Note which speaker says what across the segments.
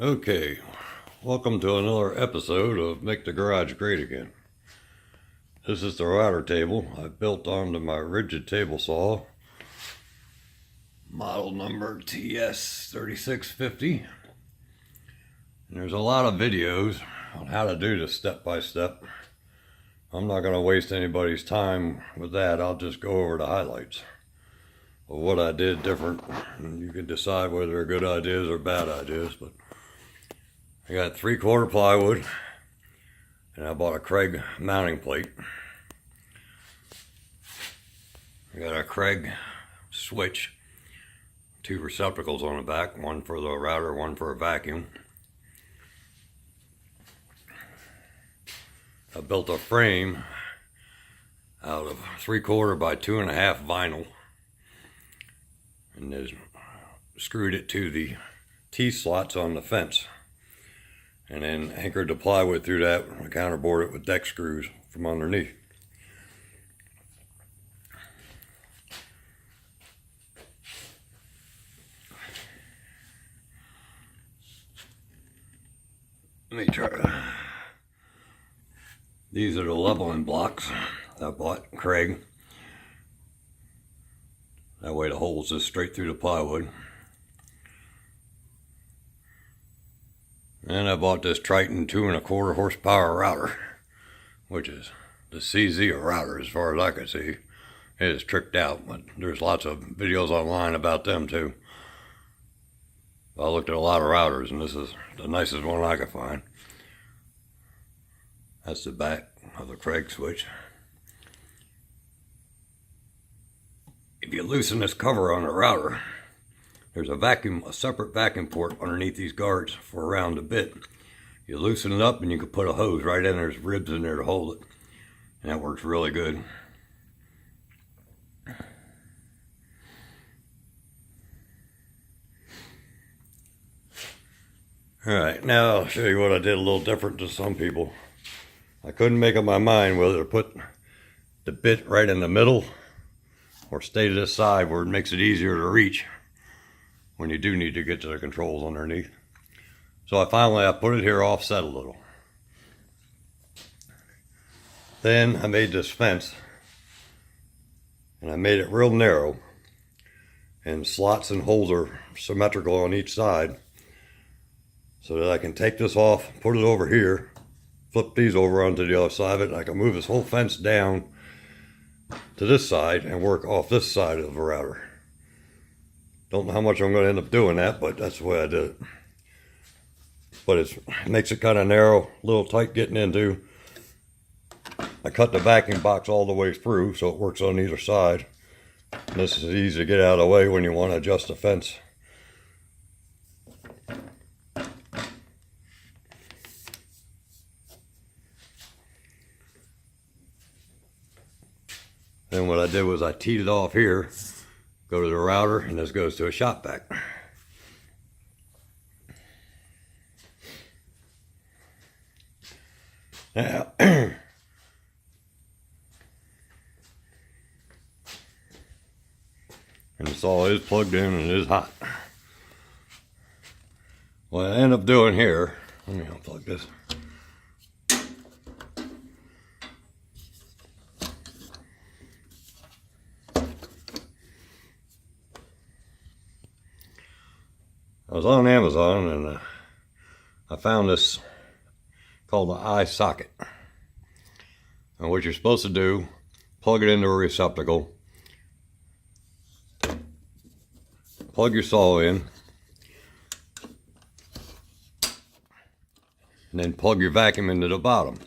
Speaker 1: Okay, welcome to another episode of Make the Garage Great Again. This is the router table I built onto my Ridgid table saw, model number TS3650. And there's a lot of videos on how to do this step by step. I'm not going to waste anybody's time with that. I'll just go over the highlights of what I did different, and you can decide whether they're good ideas or bad ideas. But I got 3/4 plywood, and I bought a Craig mounting plate. I got a Craig switch, 2 receptacles on the back, one for the router, one for a vacuum. I built a frame out of 3/4 by 2.5 vinyl, and then screwed it to the T-slots on the fence, and then anchored the plywood through that and counterboard it with deck screws from underneath. Let me try. These are the leveling blocks I bought Craig. That way the holes is straight through the plywood. And I bought this Triton 2.25 horsepower router, which is the CZ of router as far as I can see. It is tricked out, but there's lots of videos online about them too. I looked at a lot of routers, and this is the nicest one I could find. That's the back of the Craig switch. If you loosen this cover on the router, there's a separate vacuum port underneath these guards for around the bit. You loosen it up and you can put a hose right in. There's ribs in there to hold it, and that works really good. Alright, now I'll show you what I did a little different to some people. I couldn't make up my mind whether to put the bit right in the middle or stay to this side where it makes it easier to reach when you do need to get to the controls underneath. So I put it here offset a little. Then I made this fence, and I made it real narrow, and slots and holes are symmetrical on each side, so that I can take this off, put it over here, flip these over onto the other side of it, and I can move this whole fence down to this side and work off this side of the router. Don't know how much I'm going to end up doing that, but that's the way I did it. But it makes it kind of narrow, a little tight getting into. I cut the vacuum box all the way through so it works on either side. And this is easy to get out of the way when you want to adjust the fence. Then what I did was I teed it off here, go to the router, and this goes to a shop vac. Now, and the saw is plugged in and it is hot. What I end up doing here, let me unplug this. I was on Amazon and I found this called the eye socket. And what you're supposed to do, plug it into a receptacle, plug your saw in, and then plug your vacuum into the bottom.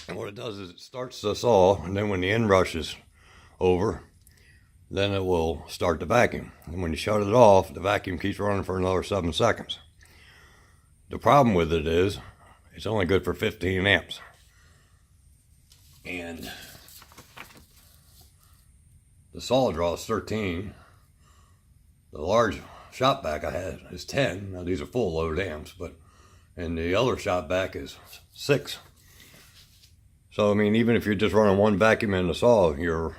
Speaker 1: And what it does is it starts the saw, and then when the inrush is over, then it will start the vacuum. And when you shut it off, the vacuum keeps running for another 7 seconds. The problem with it is, it's only good for 15 amps. And the saw draws 13. The large shop vac I had is 10. Now these are full load amps, and the other shop vac is 6. So I mean, even if you're just running one vacuum in the saw, you're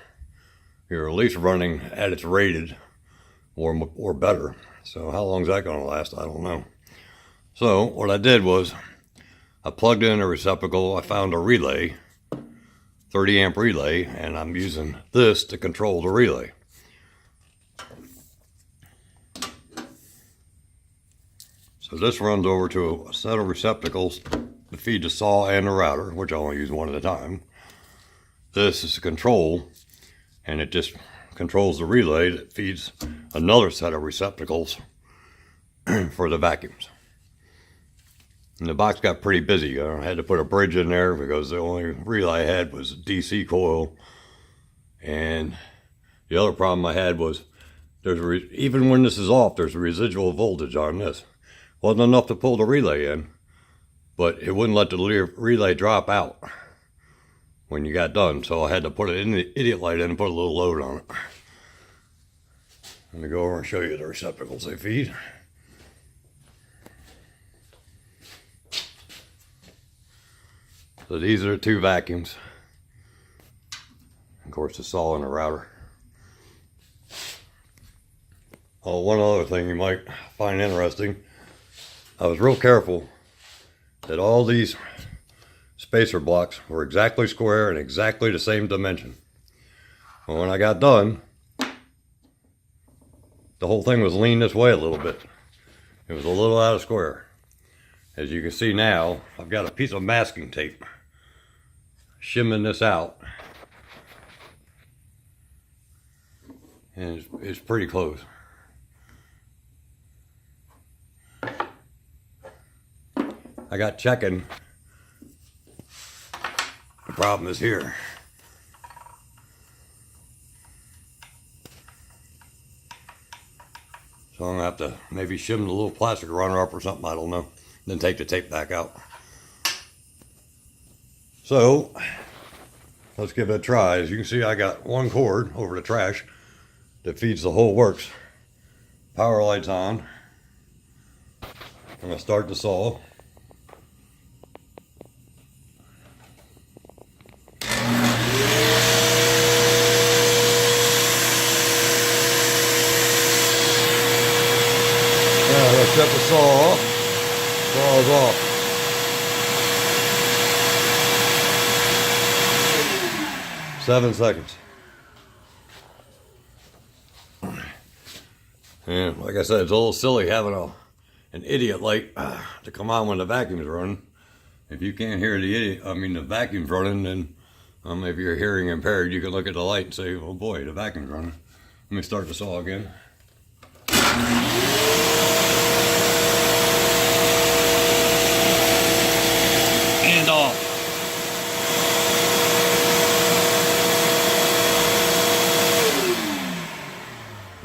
Speaker 1: at least running at its rated or better. So how long is that going to last? I don't know. So what I did was I plugged in a receptacle. I found a relay, 30 amp relay, and I'm using this to control the relay. So this runs over to a set of receptacles to feed the saw and the router, which I only use one at a time. This is the control, and it just controls the relay that feeds another set of receptacles for the vacuums. And the box got pretty busy. I had to put a bridge in there because the only relay I had was a DC coil. And the other problem I had was even when this is off, there's a residual voltage on this. Wasn't enough to pull the relay in, but it wouldn't let the relay drop out when you got done. So I had to put it in the idiot light in and put a little load on it. Let me go over and show you the receptacles they feed. So these are the two vacuums. Of course, the saw and the router. Oh, one other thing you might find interesting. I was real careful that all these spacer blocks were exactly square and exactly the same dimension. Well, when I got done, the whole thing was leaned this way a little bit. It was a little out of square. As you can see now, I've got a piece of masking tape shimming this out, and it's pretty close. I got checking. The problem is here. So I'm gonna have to maybe shim the little plastic runner up or something, I don't know. Then take the tape back out. So let's give it a try. As you can see, I got one cord over the trash that feeds the whole works. Power light's on. I'm gonna start the saw. Now let's shut the saw off. Saw is off. Seven seconds. And like I said, it's a little silly having an idiot light to come on when the vacuum's running. If you can't hear the vacuum's running, then if you're hearing impaired, you can look at the light and say, oh boy, the vacuum's running. Let me start the saw again. And off.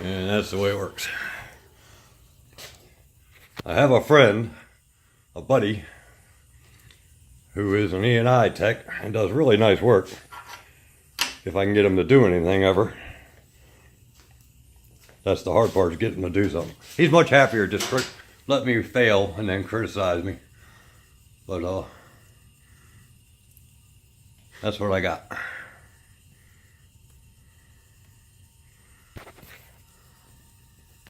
Speaker 1: And that's the way it works. I have a friend, a buddy, who is an E&I tech and does really nice work. If I can get him to do anything ever. That's the hard part, is getting him to do something. He's much happier just let me fail and then criticize me. But that's what I got.